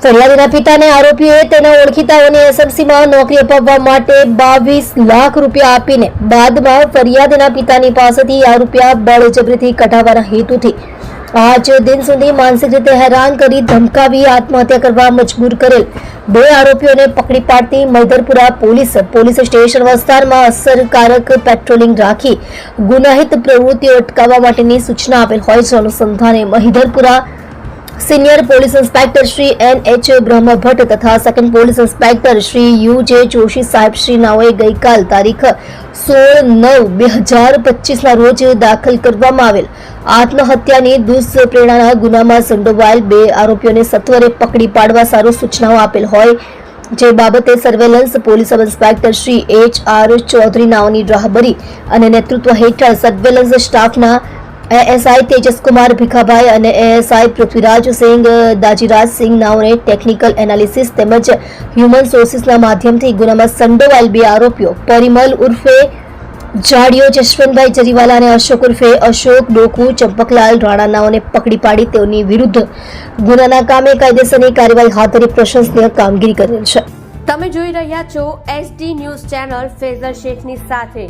ફરિયાદીના પિતાને આરોપીઓએ તેના ઓળખીતાઓને એસએમસીમાં નોકરી અપાવવા માટે 22 લાખ રૂપિયા આપીને બાદમાં ફરિયાદીના પિતાની પાસેથી આ રૂપિયા બળજબરીથી કઢાવવાના હેતુથી આજ દિન સુધી માનસિક રીતે હેરાન કરી ધમકાવી આત્મહત્યા કરવા મજબૂર કરેલ 2 આરોપીઓને પકડી પાડતી મૈદરપુરા પોલીસ સ્ટેશન વિસ્તારમાં અસરકારક પેટ્રોલિંગ રાખી ગુનાહિત પ્રવૃત્તિઓ અટકાવવા માટેની સૂચના આપેલ હોય છે. અનુસંધાને Mahidharpura senior police inspector Shri NH Brahmbhatt તથા second police inspector Shri UJ Joshi સાહેબ શ્રી નાઓએ ગઈકાલ તારીખ 16/9/2025 ના રોજ દાખલ કરવામાં આવેલ આત્મહત્યાની દુષ્પ્રેરણાના ગુનામાં સંડોવાયેલ 2 આરોપીઓને સત્વરે પકડી પાડવા સારું સૂચનાઓ આપેલ હોય, જે બાબતે surveillance police sub inspector Shri HR Chaudhari નાઓની રાહબરી અને નેતૃત્વ હેઠળ સર્વેલન્સ સ્ટાફના ASI તેજસકુમાર ભીખાભાઈ અને ASI પૃથ્વીરાજ સિંહ દાજીરાજસિંહ નાઓને ટેકનિકલ એનાલિસિસ તેમજ હ્યુમન સોર્સિસના માધ્યમથી ગુનામાં સંડોવાયેલ 2 આરોપીઓ પરિમલ ઉર્ફે જાડિયો જશવંતભાઈ જરીવાલા અને અશોક ઉર્ફે અશોક ડોકુ ચંપકલાલ રાણા નાઓને પકડી પાડી તેઓની વિરુદ્ધ ગુનાના કામે કાયદેસરની કાર્યવાહી હાથ ધરી પ્રશંસનીય કામગીરી કરેલ છે. તમે જોઈ રહ્યા છો SD ન્યૂઝ ચેનલ ફેઝર શેખની સાથે.